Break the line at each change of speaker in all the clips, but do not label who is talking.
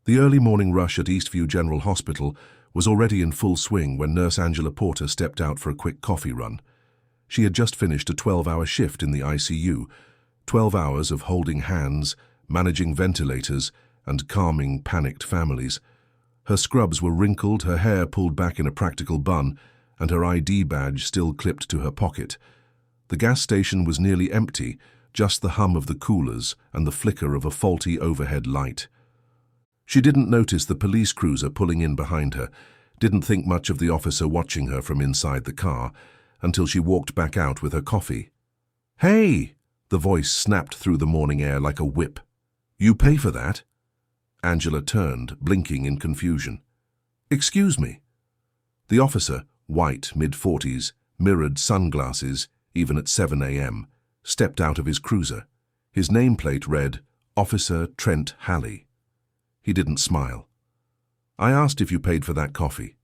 The early morning rush at Eastview General Hospital was already in full swing when Nurse Angela Porter stepped out for a quick coffee run. She had just finished a 12-hour shift in the ICU, 12 hours of holding hands, managing ventilators, and calming panicked families. Her scrubs were wrinkled, her hair pulled back in a practical bun, and her ID badge still clipped to her pocket. The gas station was nearly empty, just the hum of the coolers and the flicker of a faulty overhead light. She didn't notice the police cruiser pulling in behind her, didn't think much of the officer watching her from inside the car, until she walked back out with her coffee. "Hey!" The voice snapped through the morning air like a whip. "You pay for that?" Angela turned, blinking in confusion. "Excuse me." The officer, white, mid-40s, mirrored sunglasses, even at 7 a.m., stepped out of his cruiser. His nameplate read, Officer Trent Halley. He didn't smile. "I asked if you paid for that coffee."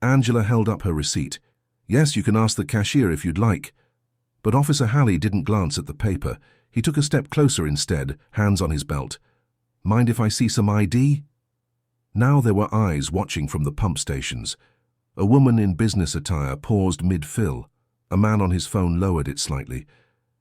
Angela held up her receipt. "Yes, you can ask the cashier if you'd like." But Officer Halley didn't glance at the paper. He took a step closer instead, hands on his belt. "Mind if I see some ID?" Now there were eyes watching from the pump stations. A woman in business attire paused mid-fill. A man on his phone lowered it slightly.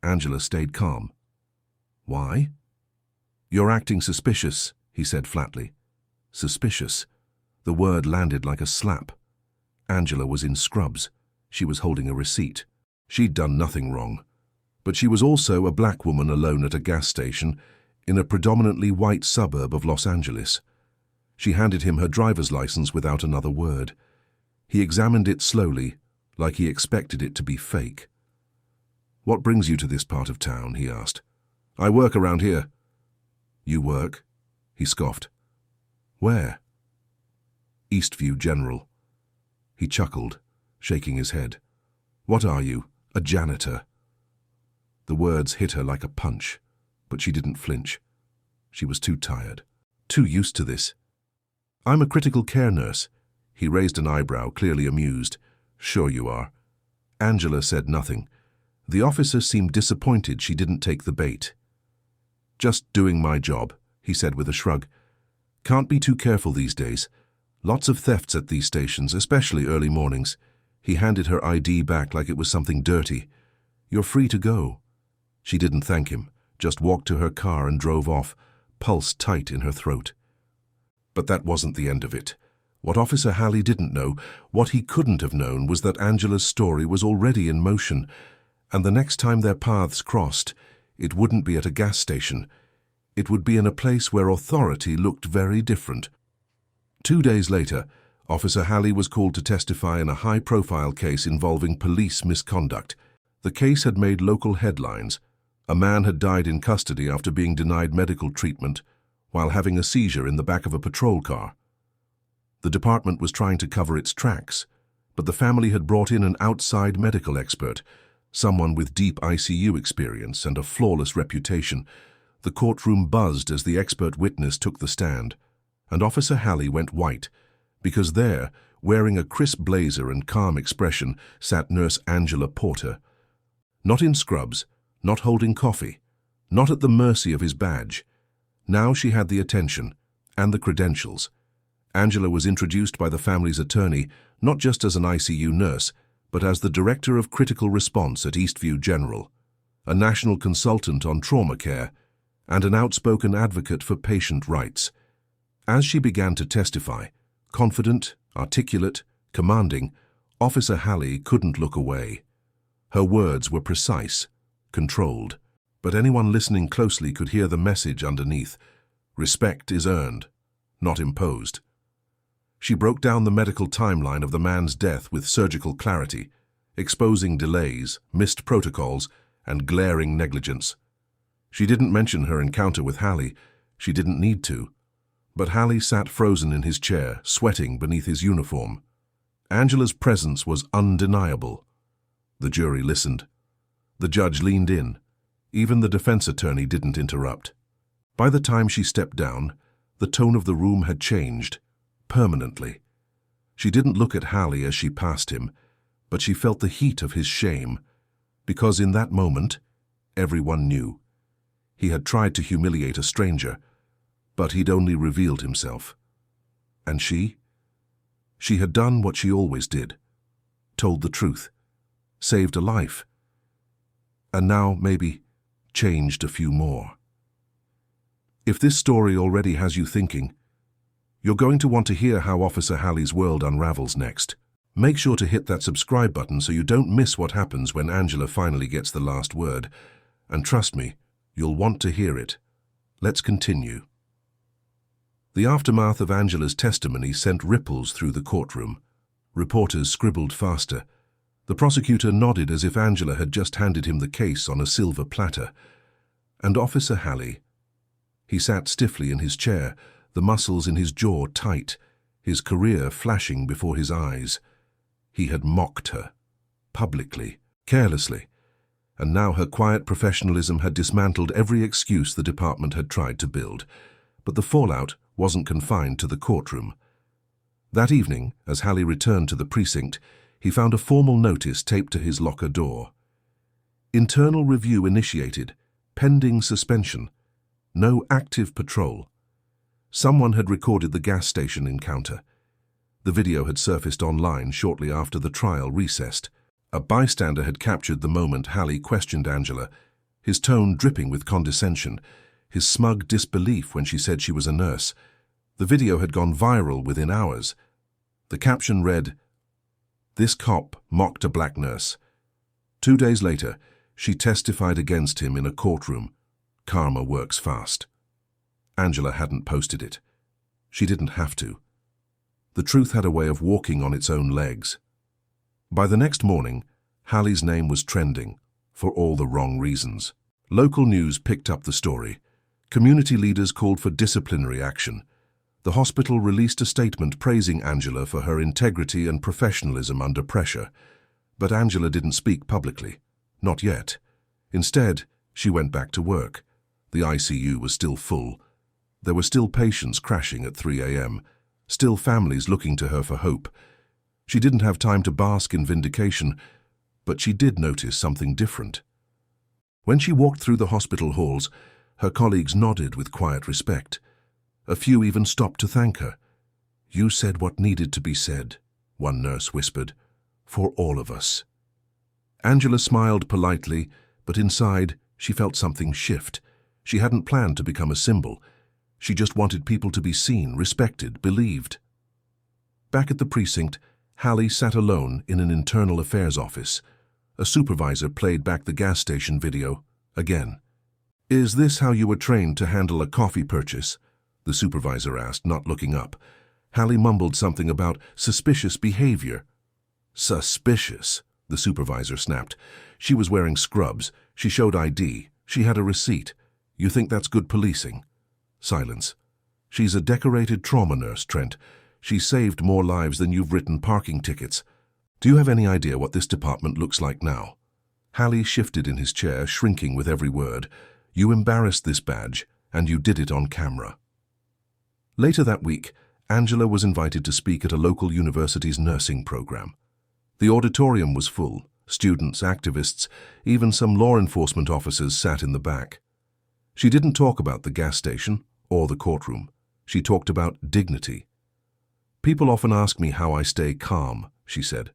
Angela stayed calm. "Why?" "You're acting suspicious," he said flatly. Suspicious. The word landed like a slap. Angela was in scrubs. She was holding a receipt. She'd done nothing wrong. But she was also a black woman alone at a gas station in a predominantly white suburb of Los Angeles. She handed him her driver's license without another word. He examined it slowly, like he expected it to be fake. "What brings you to this part of town?" he asked. "I work around here." "You work?" He scoffed. "Where?" "Eastview General." He chuckled, shaking his head. "What are you? A janitor?" The words hit her like a punch, but she didn't flinch. She was too tired, too used to this. "I'm a critical care nurse." He raised an eyebrow, clearly amused. "Sure you are." Angela said nothing. The officer seemed disappointed she didn't take the bait. "Just doing my job," he said with a shrug. "Can't be too careful these days. Lots of thefts at these stations, especially early mornings." He handed her ID back like it was something dirty. "You're free to go." She didn't thank him, just walked to her car and drove off, pulse tight in her throat. But that wasn't the end of it. What Officer Halley didn't know, what he couldn't have known, was that Angela's story was already in motion, and the next time their paths crossed, it wouldn't be at a gas station. It would be in a place where authority looked very different. 2 days later, Officer Halley was called to testify in a high-profile case involving police misconduct. The case had made local headlines. A man had died in custody after being denied medical treatment while having a seizure in the back of a patrol car. The department was trying to cover its tracks, but the family had brought in an outside medical expert, someone with deep ICU experience and a flawless reputation. The courtroom buzzed as the expert witness took the stand, and Officer Halley went white, because there, wearing a crisp blazer and calm expression, sat Nurse Angela Porter. Not in scrubs, not holding coffee, not at the mercy of his badge. Now she had the attention and the credentials. Angela was introduced by the family's attorney, not just as an ICU nurse, but as the Director of Critical Response at Eastview General, a national consultant on trauma care, and an outspoken advocate for patient rights. As she began to testify, confident, articulate, commanding, Officer Halley couldn't look away. Her words were precise, controlled, but anyone listening closely could hear the message underneath. Respect is earned, not imposed. She broke down the medical timeline of the man's death with surgical clarity, exposing delays, missed protocols, and glaring negligence. She didn't mention her encounter with Halley. She didn't need to. But Halley sat frozen in his chair, sweating beneath his uniform. Angela's presence was undeniable. The jury listened. The judge leaned in. Even the defense attorney didn't interrupt. By the time she stepped down, the tone of the room had changed, permanently. She didn't look at Halley as she passed him, but she felt the heat of his shame, because in that moment, everyone knew. He had tried to humiliate a stranger, But he'd only revealed himself. And she? She had done what she always did. Told the truth. Saved a life. And now, maybe, changed a few more. If this story already has you thinking, you're going to want to hear how Officer Hallie's world unravels next. Make sure to hit that subscribe button so you don't miss what happens when Angela finally gets the last word. And trust me, you'll want to hear it. Let's continue. The aftermath of Angela's testimony sent ripples through the courtroom. Reporters scribbled faster. The prosecutor nodded as if Angela had just handed him the case on a silver platter. And Officer Hallie? He sat stiffly in his chair, the muscles in his jaw tight, his career flashing before his eyes. He had mocked her, publicly, carelessly, and now her quiet professionalism had dismantled every excuse the department had tried to build. But the fallout wasn't confined to the courtroom. That evening, as Hallie returned to the precinct, he found a formal notice taped to his locker door. Internal review initiated, pending suspension, no active patrol. Someone had recorded the gas station encounter. The video had surfaced online shortly after the trial recessed. A bystander had captured the moment Hallie questioned Angela, his tone dripping with condescension, his smug disbelief when she said she was a nurse. The video had gone viral within hours. The caption read, "This cop mocked a black nurse. 2 days later, she testified against him in a courtroom. Karma works fast." Angela hadn't posted it. She didn't have to. The truth had a way of walking on its own legs. By the next morning, Hallie's name was trending, for all the wrong reasons. Local news picked up the story. Community leaders called for disciplinary action. The hospital released a statement praising Angela for her integrity and professionalism under pressure. But Angela didn't speak publicly. Not yet. Instead, she went back to work. The ICU was still full. There were still patients crashing at 3 a.m., still families looking to her for hope. She didn't have time to bask in vindication, but she did notice something different. When she walked through the hospital halls, her colleagues nodded with quiet respect. A few even stopped to thank her. "You said what needed to be said," one nurse whispered, "for all of us." Angela smiled politely, but inside she felt something shift. She hadn't planned to become a symbol. She just wanted people to be seen, respected, believed. Back at the precinct, Hallie sat alone in an internal affairs office. A supervisor played back the gas station video, again. "Is this how you were trained to handle a coffee purchase?" the supervisor asked, not looking up. Hallie mumbled something about suspicious behavior. "Suspicious," the supervisor snapped. "She was wearing scrubs. She showed ID. She had a receipt. You think that's good policing?" Silence. "She's a decorated trauma nurse, Trent. She saved more lives than you've written parking tickets. Do you have any idea what this department looks like now?" Hallie shifted in his chair, shrinking with every word. "You embarrassed this badge, and you did it on camera." Later that week, Angela was invited to speak at a local university's nursing program. The auditorium was full. Students, activists, even some law enforcement officers sat in the back. She didn't talk about the gas station or the courtroom. She talked about dignity. "People often ask me how I stay calm," she said.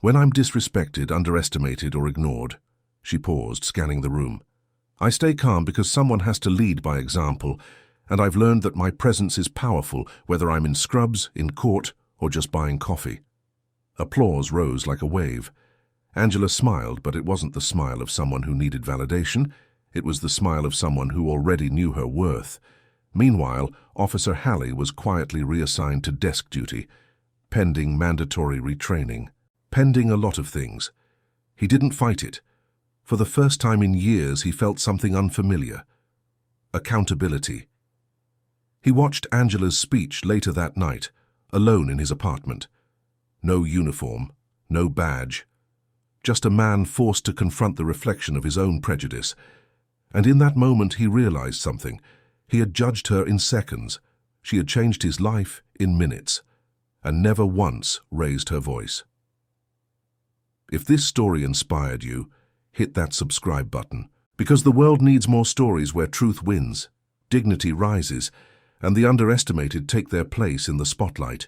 "When I'm disrespected, underestimated, or ignored." She paused, scanning the room. "I stay calm because someone has to lead by example, and I've learned that my presence is powerful, whether I'm in scrubs, in court, or just buying coffee." Applause rose like a wave. Angela smiled, but it wasn't the smile of someone who needed validation. It was the smile of someone who already knew her worth. Meanwhile, Officer Hallie was quietly reassigned to desk duty, pending mandatory retraining, pending a lot of things. He didn't fight it. For the first time in years, he felt something unfamiliar. Accountability. He watched Angela's speech later that night, alone in his apartment. No uniform, no badge. Just a man forced to confront the reflection of his own prejudice. And in that moment, he realized something. He had judged her in seconds. She had changed his life in minutes, and never once raised her voice. If this story inspired you, hit that subscribe button, because the world needs more stories where truth wins, dignity rises, and the underestimated take their place in the spotlight.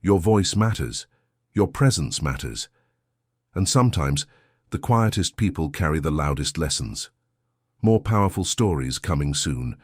Your voice matters. Your presence matters. And sometimes, the quietest people carry the loudest lessons. More powerful stories coming soon.